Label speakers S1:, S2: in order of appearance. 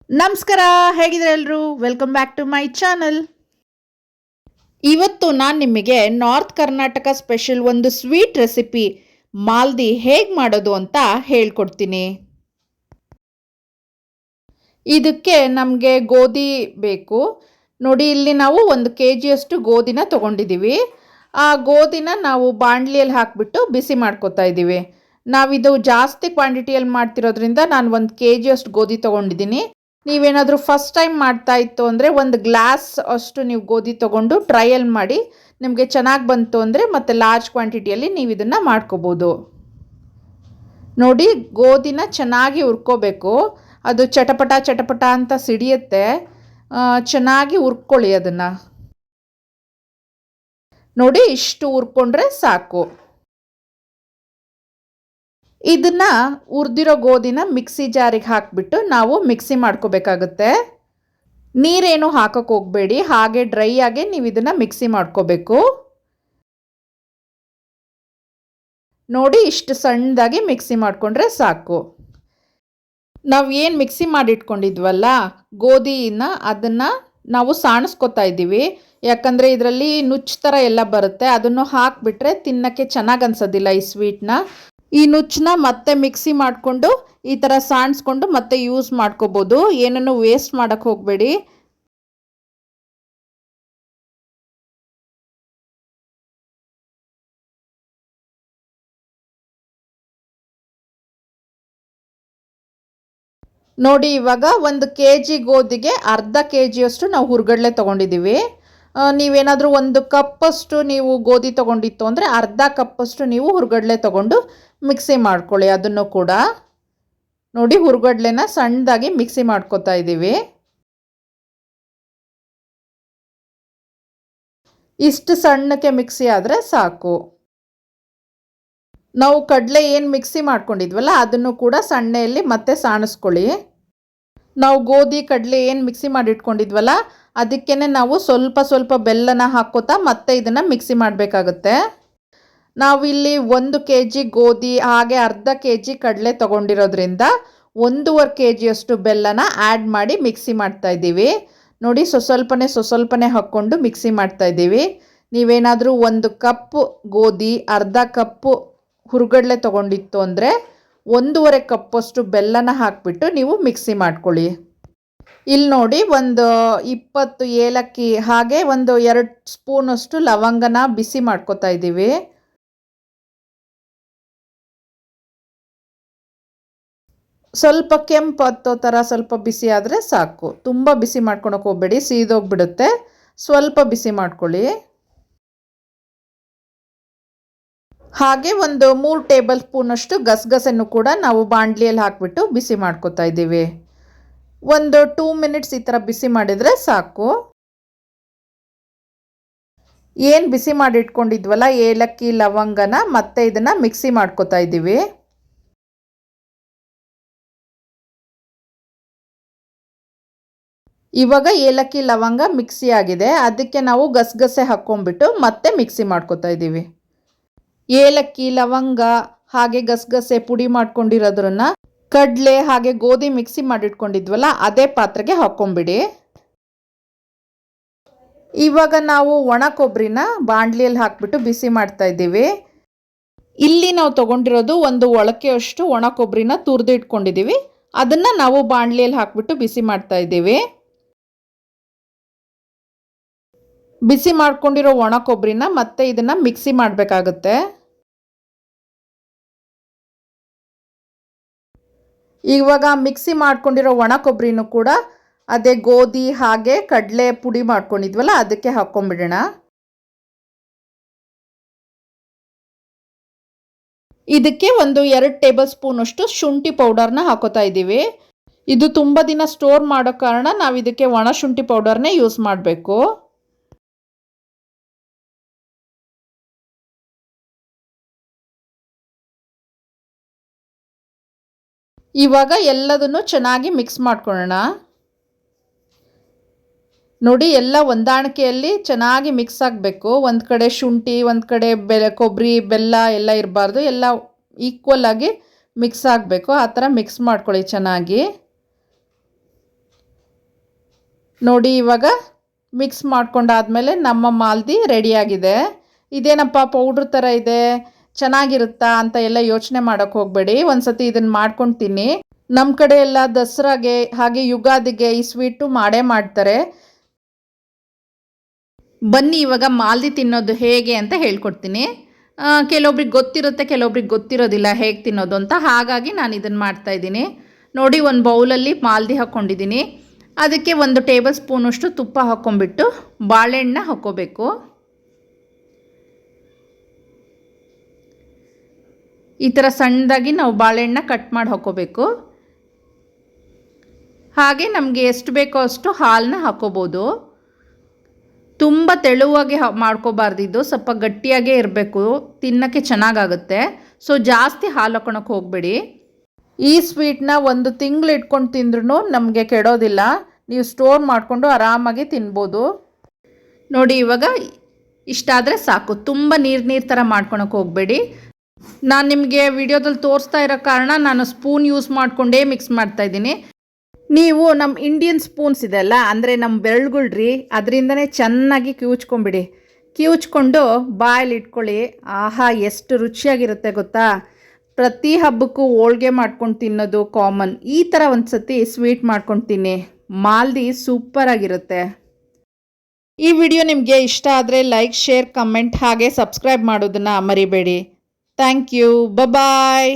S1: ನಮಸ್ಕಾರ, ಹೇಗಿದ್ರೆ ಎಲ್ಲರೂ? Welcome back to my channel. ಇವತ್ತು ನಾನು ನಿಮಗೆ ನಾರ್ತ್ ಕರ್ನಾಟಕ ಸ್ಪೆಷಲ್ ಒಂದು ಸ್ವೀಟ್ ರೆಸಿಪಿ ಮಾಲ್ದಿ ಹೇಗೆ ಮಾಡೋದು ಅಂತ ಹೇಳ್ಕೊಡ್ತೀನಿ. ಇದಕ್ಕೆ ನಮಗೆ ಗೋಧಿ ಬೇಕು. ನೋಡಿ, ಇಲ್ಲಿ ನಾವು 1 kg ಗೋಧಿನ ತೊಗೊಂಡಿದ್ದೀವಿ. ಆ ಗೋಧಿನ ನಾವು ಬಾಣಲಿಯಲ್ಲಿ ಹಾಕಿಬಿಟ್ಟು ಬಿಸಿ ಮಾಡ್ಕೊತಾ ಇದ್ದೀವಿ. ನಾವಿದು ಜಾಸ್ತಿ ಕ್ವಾಂಟಿಟಿಯಲ್ಲಿ ಮಾಡ್ತಿರೋದ್ರಿಂದ ನಾನು 1 kg ಗೋಧಿ ತೊಗೊಂಡಿದ್ದೀನಿ. ನೀವೇನಾದರೂ ಫಸ್ಟ್ ಟೈಮ್ ಮಾಡ್ತಾ ಇತ್ತು ಅಂದರೆ 1 ಗ್ಲಾಸ್ ಅಷ್ಟು ನೀವು ಗೋಧಿ ತೊಗೊಂಡು ಟ್ರಯಲ್ ಮಾಡಿ. ನಿಮಗೆ ಚೆನ್ನಾಗಿ ಬಂತು ಅಂದರೆ ಮತ್ತೆ ಲಾರ್ಜ್ ಕ್ವಾಂಟಿಟಿಯಲ್ಲಿ ನೀವು ಇದನ್ನು ಮಾಡ್ಕೋಬೋದು. ನೋಡಿ, ಗೋಧಿನ ಚೆನ್ನಾಗಿ ಹುರ್ಕೋಬೇಕು. ಅದು ಚಟಪಟ ಚಟಪಟ ಅಂತ ಸಿಡಿಯುತ್ತೆ. ಚೆನ್ನಾಗಿ ಹುರ್ಕೊಳ್ಳಿ ಅದನ್ನು. ನೋಡಿ, ಇಷ್ಟು ಹುರ್ಕೊಂಡ್ರೆ ಸಾಕು. ಇದನ್ನು ಹುರಿದಿರೋ ಗೋಧಿನ ಮಿಕ್ಸಿ ಜಾರಿಗೆ ಹಾಕಿಬಿಟ್ಟು ನಾವು ಮಿಕ್ಸಿ ಮಾಡ್ಕೋಬೇಕಾಗುತ್ತೆ. ನೀರೇನು ಹಾಕೋಕ್ಕೆ ಹೋಗಬೇಡಿ, ಹಾಗೆ ಡ್ರೈ ಆಗಿ ನೀವು ಇದನ್ನು ಮಿಕ್ಸಿ ಮಾಡ್ಕೋಬೇಕು. ನೋಡಿ, ಇಷ್ಟು ಸಣ್ಣದಾಗಿ ಮಿಕ್ಸಿ ಮಾಡಿಕೊಂಡ್ರೆ ಸಾಕು. ನಾವು ಏನು ಮಿಕ್ಸಿ ಮಾಡಿಟ್ಕೊಂಡಿದ್ವಲ್ಲ ಗೋಧಿನ, ಅದನ್ನು ನಾವು ಸಾಣಿಸ್ಕೊತಾ ಇದ್ದೀವಿ. ಯಾಕಂದರೆ ಇದರಲ್ಲಿ ನುಚ್ಚು ಥರ ಎಲ್ಲ ಬರುತ್ತೆ. ಅದನ್ನು ಹಾಕಿಬಿಟ್ರೆ ತಿನ್ನೋಕ್ಕೆ ಚೆನ್ನಾಗಿ ಅನ್ಸೋದಿಲ್ಲ ಈ ಸ್ವೀಟ್ನ. ಈ ನುಚ್ಚನ್ನ ಮತ್ತೆ ಮಿಕ್ಸಿ ಮಾಡಿಕೊಂಡು ಈ ಥರ ಸಾಣಿಸ್ಕೊಂಡು ಮತ್ತೆ ಯೂಸ್ ಮಾಡ್ಕೋಬೋದು. ಏನನ್ನು ವೇಸ್ಟ್ ಮಾಡೋಕ್ಕೆ ಹೋಗಬೇಡಿ. ನೋಡಿ, ಇವಾಗ 1 kg ಗೋಧಿಗೆ ಅರ್ಧ kg ನಾವು ಹುರ್ಗಡ್ಲೆ ತೊಗೊಂಡಿದ್ದೀವಿ. ನೀವೇನಾದರೂ 1 ಕಪ್ಪಷ್ಟು ನೀವು ಗೋಧಿ ತೊಗೊಂಡಿತ್ತು ಅಂದರೆ ಅರ್ಧ ಕಪ್ಪಷ್ಟು ನೀವು ಹುರ್ಗಡ್ಲೆ ತೊಗೊಂಡು ಮಿಕ್ಸಿ ಮಾಡ್ಕೊಳ್ಳಿ. ಅದನ್ನು ಕೂಡ ನೋಡಿ, ಹುರ್ಗಡ್ಲೆನ ಸಣ್ಣದಾಗಿ ಮಿಕ್ಸಿ ಮಾಡ್ಕೊತಾ ಇದ್ದೀವಿ. ಇಷ್ಟು ಸಣ್ಣಕ್ಕೆ ಮಿಕ್ಸಿ ಆದರೆ ಸಾಕು. ನಾವು ಕಡಲೆ ಏನು ಮಿಕ್ಸಿ ಮಾಡ್ಕೊಂಡಿದ್ವಲ್ಲ ಅದನ್ನು ಕೂಡ ಸಣ್ಣೆಯಲ್ಲಿ ಮತ್ತೆ ಸಾಣಿಸ್ಕೊಳ್ಳಿ. ನಾವು ಗೋಧಿ ಕಡಲೆ ಏನು ಮಿಕ್ಸಿ ಮಾಡಿಟ್ಕೊಂಡಿದ್ವಲ್ಲ ಅದಕ್ಕೇ ನಾವು ಸ್ವಲ್ಪ ಸ್ವಲ್ಪ ಬೆಲ್ಲನ ಹಾಕ್ಕೋತಾ ಮತ್ತೆ ಇದನ್ನು ಮಿಕ್ಸಿ ಮಾಡಬೇಕಾಗುತ್ತೆ. ನಾವಿಲ್ಲಿ 1 kg ಗೋಧಿ ಹಾಗೆ ಅರ್ಧ kg ಕಡಲೆ ತೊಗೊಂಡಿರೋದ್ರಿಂದ 1.5 kg ಬೆಲ್ಲನ ಆ್ಯಡ್ ಮಾಡಿ ಮಿಕ್ಸಿ ಮಾಡ್ತಾ ಇದ್ದೀವಿ. ನೋಡಿ, ಸ್ವಲ್ಪನೇ ಹಾಕ್ಕೊಂಡು ಮಿಕ್ಸಿ ಮಾಡ್ತಾ ಇದ್ದೀವಿ. ನೀವೇನಾದರೂ 1 ಕಪ್ ಗೋಧಿ ಅರ್ಧ ಕಪ್ಪು ಹುರ್ಗಡ್ಲೆ ತೊಗೊಂಡಿತ್ತು ಅಂದರೆ 1.5 ಕಪ್ಪಷ್ಟು ಬೆಲ್ಲನ ಹಾಕಿಬಿಟ್ಟು ನೀವು ಮಿಕ್ಸಿ ಮಾಡ್ಕೊಳ್ಳಿ. ಇಲ್ಲಿ ನೋಡಿ, ಒಂದು 20 ಏಲಕ್ಕಿ ಹಾಗೆ ಒಂದು 2 ಸ್ಪೂನಷ್ಟು ಲವಂಗನ ಬಿಸಿ ಮಾಡ್ಕೊತಾ ಇದ್ದೀವಿ. ಸ್ವಲ್ಪ ಕೆಂಪು ಹತ್ತೋ ಥರ ಸ್ವಲ್ಪ ಬಿಸಿ ಆದರೆ ಸಾಕು. ತುಂಬ ಬಿಸಿ ಮಾಡ್ಕೊಳಕ್ಕೆ ಹೋಗಬೇಡಿ, ಸೀದೋಗ್ಬಿಡುತ್ತೆ. ಸ್ವಲ್ಪ ಬಿಸಿ ಮಾಡ್ಕೊಳ್ಳಿ. ಹಾಗೆ ಒಂದು 3 ಟೇಬಲ್ ಸ್ಪೂನಷ್ಟು ಗಸಗಸೆನೂ ಕೂಡ ನಾವು ಬಾಣಲಿಯಲ್ಲಿ ಹಾಕಿಬಿಟ್ಟು ಬಿಸಿ ಮಾಡ್ಕೊತಾ ಇದ್ದೀವಿ. ಒಂದು 2 ಮಿನಿಟ್ಸ್ ಈ ಥರ ಬಿಸಿ ಮಾಡಿದರೆ ಸಾಕು. ಏನು ಬಿಸಿ ಮಾಡಿಟ್ಕೊಂಡಿದ್ವಲ್ಲ ಏಲಕ್ಕಿ ಲವಂಗನ ಮತ್ತೆ ಇದನ್ನು ಮಿಕ್ಸಿ ಮಾಡ್ಕೊತಾ ಇದ್ದೀವಿ. ಇವಾಗ ಏಲಕ್ಕಿ ಲವಂಗ ಮಿಕ್ಸಿ ಆಗಿದೆ. ಅದಕ್ಕೆ ನಾವು ಗಸಗಸೆ ಹಾಕ್ಕೊಂಡ್ಬಿಟ್ಟು ಮತ್ತೆ ಮಿಕ್ಸಿ ಮಾಡ್ಕೊತಾ ಇದ್ದೀವಿ. ಏಲಕ್ಕಿ ಲವಂಗ ಹಾಗೆ ಗಸಗಸೆ ಪುಡಿ ಮಾಡ್ಕೊಂಡಿರೋದ್ರನ್ನ ಕಡಲೆ ಹಾಗೆ ಗೋಧಿ ಮಿಕ್ಸಿ ಮಾಡಿಟ್ಕೊಂಡಿದ್ವಲ್ಲ ಅದೇ ಪಾತ್ರೆಗೆ ಹಾಕ್ಕೊಂಬಿಡಿ. ಇವಾಗ ನಾವು ಒಣ ಕೊಬ್ಬರಿನ ಬಾಣಲಿಯಲ್ಲಿ ಹಾಕ್ಬಿಟ್ಟು ಬಿಸಿ ಮಾಡ್ತಾ ಇದ್ದೀವಿ. ಇಲ್ಲಿ ನಾವು ತೊಗೊಂಡಿರೋದು 1 ಒಳಕೆಯಷ್ಟು ಒಣ ಕೊಬ್ಬರಿನ ತುರಿದು ಇಟ್ಕೊಂಡಿದ್ದೀವಿ. ಅದನ್ನು ನಾವು ಬಾಣಲಿಯಲ್ಲಿ ಹಾಕ್ಬಿಟ್ಟು ಬಿಸಿ ಮಾಡ್ತಾ ಇದ್ದೀವಿ. ಬಿಸಿ ಮಾಡ್ಕೊಂಡಿರೋ ಒಣ ಕೊಬ್ಬರಿನ ಮತ್ತೆ ಇದನ್ನು ಮಿಕ್ಸಿ ಮಾಡಬೇಕಾಗುತ್ತೆ. ಇವಾಗ ಮಿಕ್ಸಿ ಮಾಡ್ಕೊಂಡಿರೋ ಒಣ ಕೊಬ್ಬರಿನೂ ಕೂಡ ಅದೇ ಗೋಧಿ ಹಾಗೆ ಕಡಲೆ ಪುಡಿ ಮಾಡ್ಕೊಂಡಿದ್ವಲ್ಲ ಅದಕ್ಕೆ ಹಾಕ್ಕೊಂಬಿಡೋಣ. ಇದಕ್ಕೆ ಒಂದು 2 ಟೇಬಲ್ ಸ್ಪೂನಷ್ಟು ಶುಂಠಿ ಪೌಡರ್ನ ಹಾಕೋತಾ ಇದ್ದೀವಿ. ಇದು ತುಂಬ ದಿನ ಸ್ಟೋರ್ ಮಾಡೋ ಕಾರಣ ನಾವು ಇದಕ್ಕೆ ಒಣ ಶುಂಠಿ ಪೌಡರ್ನೇ ಯೂಸ್ ಮಾಡಬೇಕು. ಇವಾಗ ಎಲ್ಲದನ್ನು ಚೆನ್ನಾಗಿ ಮಿಕ್ಸ್ ಮಾಡ್ಕೊಳ್ಳೋಣ. ನೋಡಿ, ಎಲ್ಲ ಹೊಂದಾಣಿಕೆಯಲ್ಲಿ ಚೆನ್ನಾಗಿ ಮಿಕ್ಸ್ ಆಗಬೇಕು. ಒಂದು ಕಡೆ ಶುಂಠಿ, ಒಂದು ಕಡೆ ಕೊಬ್ಬರಿ ಬೆಲ್ಲ ಎಲ್ಲ ಇರಬಾರ್ದು. ಎಲ್ಲ ಈಕ್ವಲ್ ಆಗಿ ಮಿಕ್ಸ್ ಆಗಬೇಕು. ಆ ಥರ ಮಿಕ್ಸ್ ಮಾಡ್ಕೊಳ್ಳಿ ಚೆನ್ನಾಗಿ. ನೋಡಿ ಇವಾಗ ಮಿಕ್ಸ್ ಮಾಡ್ಕೊಂಡಾದ್ಮೇಲೆ ನಮ್ಮ ಮಾಲ್ದಿ ರೆಡಿಯಾಗಿದೆ. ಇದೇನಪ್ಪ ಪೌಡ್ರ್ ಥರ ಇದೆ, ಚೆನ್ನಾಗಿರುತ್ತಾ ಅಂತ ಎಲ್ಲ ಯೋಚನೆ ಮಾಡೋಕ್ಕೆ ಹೋಗಬೇಡಿ. ಒಂದು ಸತಿ ಇದನ್ನು ಮಾಡ್ಕೊಂಡು ತಿನ್ನಿ. ನಮ್ಮ ಕಡೆ ಎಲ್ಲ ದಸರಾಗೆ ಹಾಗೆ ಯುಗಾದಿಗೆ ಈ ಸ್ವೀಟು ಮಾಡೇ ಮಾಡ್ತಾರೆ. ಬನ್ನಿ ಇವಾಗ ಮಾಲ್ದಿ ತಿನ್ನೋದು ಹೇಗೆ ಅಂತ ಹೇಳ್ಕೊಡ್ತೀನಿ. ಕೆಲವೊಬ್ರಿಗೆ ಗೊತ್ತಿರುತ್ತೆ, ಕೆಲವೊಬ್ರಿಗೆ ಗೊತ್ತಿರೋದಿಲ್ಲ ಹೇಗೆ ತಿನ್ನೋದು ಅಂತ. ಹಾಗಾಗಿ ನಾನು ಇದನ್ನು ಮಾಡ್ತಾಯಿದ್ದೀನಿ. ನೋಡಿ, ಒಂದು ಬೌಲಲ್ಲಿ ಮಾಲ್ದಿ ಹಾಕ್ಕೊಂಡಿದ್ದೀನಿ. ಅದಕ್ಕೆ 1 ಟೇಬಲ್ ಸ್ಪೂನಷ್ಟು ತುಪ್ಪ ಹಾಕ್ಕೊಂಬಿಟ್ಟು ಬಾಳೆಹಣ್ಣು ಹಾಕ್ಕೋಬೇಕು. ಈ ಥರ ಸಣ್ಣದಾಗಿ ನಾವು ಬಾಳೆಹಣ್ಣ ಕಟ್ ಮಾಡಿ ಹಾಕ್ಕೋಬೇಕು. ಹಾಗೆ ನಮಗೆ ಎಷ್ಟು ಬೇಕೋ ಅಷ್ಟು ಹಾಲನ್ನ ಹಾಕ್ಕೋಬೋದು. ತುಂಬ ತೆಳುವಾಗಿ ಮಾಡ್ಕೋಬಾರ್ದಿದ್ದು, ಸ್ವಲ್ಪ ಗಟ್ಟಿಯಾಗೇ ಇರಬೇಕು, ತಿನ್ನೋಕ್ಕೆ ಚೆನ್ನಾಗಾಗುತ್ತೆ. ಸೊ ಜಾಸ್ತಿ ಹಾಲು ಹಾಕ್ಕೊಳಕ್ಕೆ ಹೋಗಬೇಡಿ. ಈ ಸ್ವೀಟ್ನ 1 ತಿಂಗಳು ಇಟ್ಕೊಂಡು ತಿಂದ್ರೂ ನಮಗೆ ಕೆಡೋದಿಲ್ಲ. ನೀವು ಸ್ಟೋರ್ ಮಾಡಿಕೊಂಡು ಆರಾಮಾಗಿ ತಿನ್ಬೋದು. ನೋಡಿ, ಇವಾಗ ಇಷ್ಟಾದರೆ ಸಾಕು. ತುಂಬ ನೀರು ಥರ ಮಾಡ್ಕೊಳಕ್ಕೆ ಹೋಗಬೇಡಿ. ನಾನು ನಿಮಗೆ ವಿಡಿಯೋದಲ್ಲಿ ತೋರಿಸ್ತಾ ಇರೋ ಕಾರಣ ನಾನು ಸ್ಪೂನ್ ಯೂಸ್ ಮಾಡಿಕೊಂಡೇ ಮಿಕ್ಸ್ ಮಾಡ್ತಾಯಿದ್ದೀನಿ. ನೀವು ನಮ್ಮ ಇಂಡಿಯನ್ ಸ್ಪೂನ್ಸ್ ಇದೆಲ್ಲ, ಅಂದರೆ ನಮ್ಮ ಬೆರಳುಗಳ್ರಿ, ಅದರಿಂದನೇ ಚೆನ್ನಾಗಿ ಕಿವುಚ್ಕೊಂಬಿಡಿ. ಕಿವುಚ್ಕೊಂಡು ಬಾಯಲ್ಲಿ ಇಟ್ಕೊಳ್ಳಿ. ಆಹಾ, ಎಷ್ಟು ರುಚಿಯಾಗಿರುತ್ತೆ ಗೊತ್ತಾ. ಪ್ರತಿ ಹಬ್ಬಕ್ಕೂ ಹೋಳ್ಗೆ ಮಾಡ್ಕೊಂಡು ತಿನ್ನೋದು ಕಾಮನ್. ಈ ಥರ ಒಂದು ಸತಿ ಸ್ವೀಟ್ ಮಾಡ್ಕೊಂಡು ತಿನ್ನಿ, ಮಾಲ್ದಿ ಸೂಪರಾಗಿರುತ್ತೆ. ಈ ವಿಡಿಯೋ ನಿಮಗೆ ಇಷ್ಟ ಆದರೆ ಲೈಕ್, ಶೇರ್, ಕಮೆಂಟ್ ಹಾಗೆ ಸಬ್ಸ್ಕ್ರೈಬ್ ಮಾಡೋದನ್ನು ಮರಿಬೇಡಿ. Thank you. ಬಾಯ್.